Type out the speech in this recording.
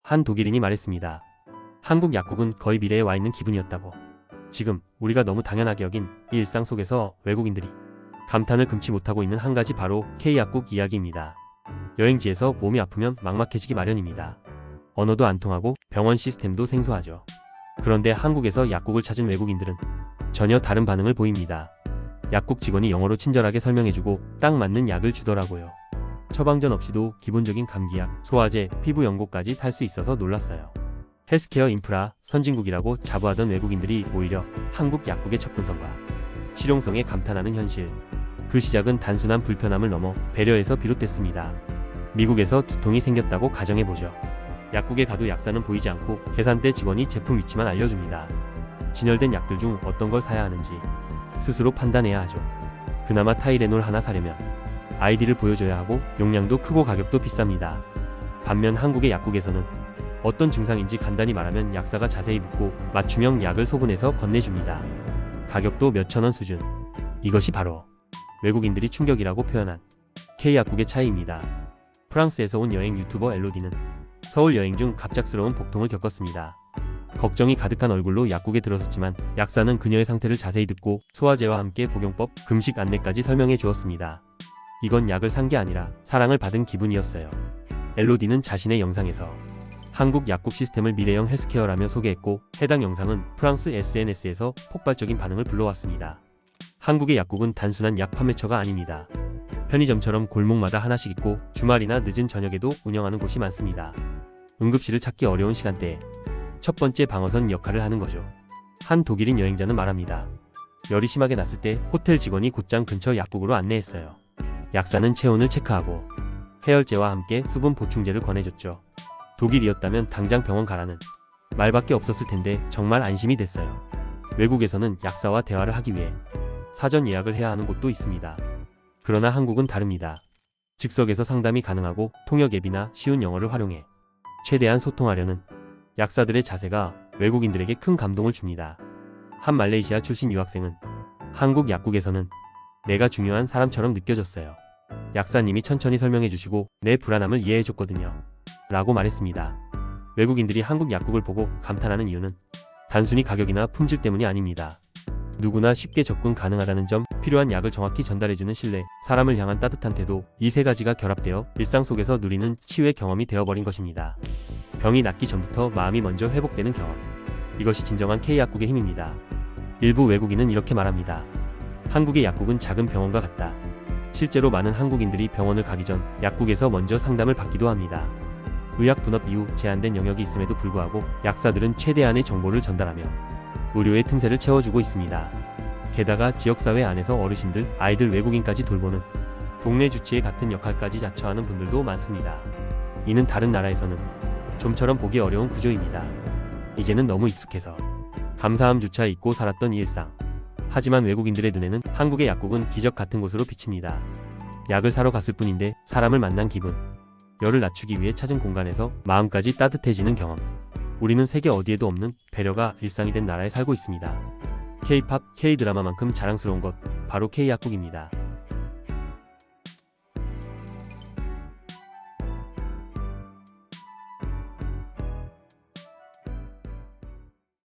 한 독일인이 말했습니다. 한국 약국은 거의 미래에 와 있는 기분이었다고. 지금 우리가 너무 당연하게 여긴 이 일상 속에서 외국인들이 감탄을 금치 못하고 있는 한 가지, 바로 K약국 이야기입니다. 여행지에서 몸이 아프면 막막해지기 마련입니다. 언어도 안 통하고 병원 시스템도 생소하죠. 그런데 한국에서 약국을 찾은 외국인들은 전혀 다른 반응을 보입니다. 약국 직원이 영어로 친절하게 설명해주고 딱 맞는 약을 주더라고요. 처방전 없이도 기본적인 감기약, 소화제, 피부 연고까지 탈 수 있어서 놀랐어요. 헬스케어 인프라 선진국이라고 자부하던 외국인들이 오히려 한국 약국의 접근성과 실용성에 감탄하는 현실. 그 시작은 단순한 불편함을 넘어 배려에서 비롯됐습니다. 미국에서 두통이 생겼다고 가정해보죠. 약국에 가도 약사는 보이지 않고 계산대 직원이 제품 위치만 알려줍니다. 진열된 약들 중 어떤 걸 사야 하는지 스스로 판단해야 하죠. 그나마 타이레놀 하나 사려면 아이디를 보여줘야 하고 용량도 크고 가격도 비쌉니다. 반면 한국의 약국에서는 어떤 증상인지 간단히 말하면 약사가 자세히 묻고 맞춤형 약을 소분해서 건네줍니다. 가격도 몇천 원 수준. 이것이 바로 외국인들이 충격이라고 표현한 K약국의 차이입니다. 프랑스에서 온 여행 유튜버 엘로디는 서울 여행 중 갑작스러운 복통을 겪었습니다. 걱정이 가득한 얼굴로 약국에 들어섰지만 약사는 그녀의 상태를 자세히 듣고 소화제와 함께 복용법, 금식 안내까지 설명해 주었습니다. 이건 약을 산 게 아니라 사랑을 받은 기분이었어요. 엘로디는 자신의 영상에서 한국 약국 시스템을 미래형 헬스케어라며 소개했고, 해당 영상은 프랑스 SNS에서 폭발적인 반응을 불러왔습니다. 한국의 약국은 단순한 약 판매처가 아닙니다. 편의점처럼 골목마다 하나씩 있고 주말이나 늦은 저녁에도 운영하는 곳이 많습니다. 응급실을 찾기 어려운 시간대에 첫 번째 방어선 역할을 하는 거죠. 한 독일인 여행자는 말합니다. 열이 심하게 났을 때 호텔 직원이 곧장 근처 약국으로 안내했어요. 약사는 체온을 체크하고 해열제와 함께 수분 보충제를 권해줬죠. 독일이었다면 당장 병원 가라는 말밖에 없었을 텐데 정말 안심이 됐어요. 외국에서는 약사와 대화를 하기 위해 사전 예약을 해야 하는 곳도 있습니다. 그러나 한국은 다릅니다. 즉석에서 상담이 가능하고 통역 앱이나 쉬운 영어를 활용해 최대한 소통하려는 약사들의 자세가 외국인들에게 큰 감동을 줍니다. 한 말레이시아 출신 유학생은 한국 약국에서는 내가 중요한 사람처럼 느껴졌어요. 약사님이 천천히 설명해 주시고 내 불안함을 이해해 줬거든요. 라고 말했습니다. 외국인들이 한국 약국을 보고 감탄하는 이유는 단순히 가격이나 품질 때문이 아닙니다. 누구나 쉽게 접근 가능하다는 점, 필요한 약을 정확히 전달해주는 신뢰, 사람을 향한 따뜻한 태도, 이 세 가지가 결합되어 일상 속에서 누리는 치유의 경험이 되어버린 것입니다. 병이 낫기 전부터 마음이 먼저 회복되는 경험. 이것이 진정한 K약국의 힘입니다. 일부 외국인은 이렇게 말합니다. 한국의 약국은 작은 병원과 같다. 실제로 많은 한국인들이 병원을 가기 전 약국에서 먼저 상담을 받기도 합니다. 의학 분업 이후 제한된 영역이 있음에도 불구하고 약사들은 최대한의 정보를 전달하며 의료의 틈새를 채워주고 있습니다. 게다가 지역사회 안에서 어르신들, 아이들, 외국인까지 돌보는 동네 주치의 같은 역할까지 자처하는 분들도 많습니다. 이는 다른 나라에서는 좀처럼 보기 어려운 구조입니다. 이제는 너무 익숙해서 감사함조차 잊고 살았던 이 일상. 하지만 외국인들의 눈에는 한국의 약국은 기적 같은 곳으로 비칩니다. 약을 사러 갔을 뿐인데 사람을 만난 기분. 열을 낮추기 위해 찾은 공간에서 마음까지 따뜻해지는 경험. 우리는 세계 어디에도 없는 배려가 일상이 된 나라에 살고 있습니다. K-팝, K-드라마만큼 자랑스러운 것, 바로 K약국입니다.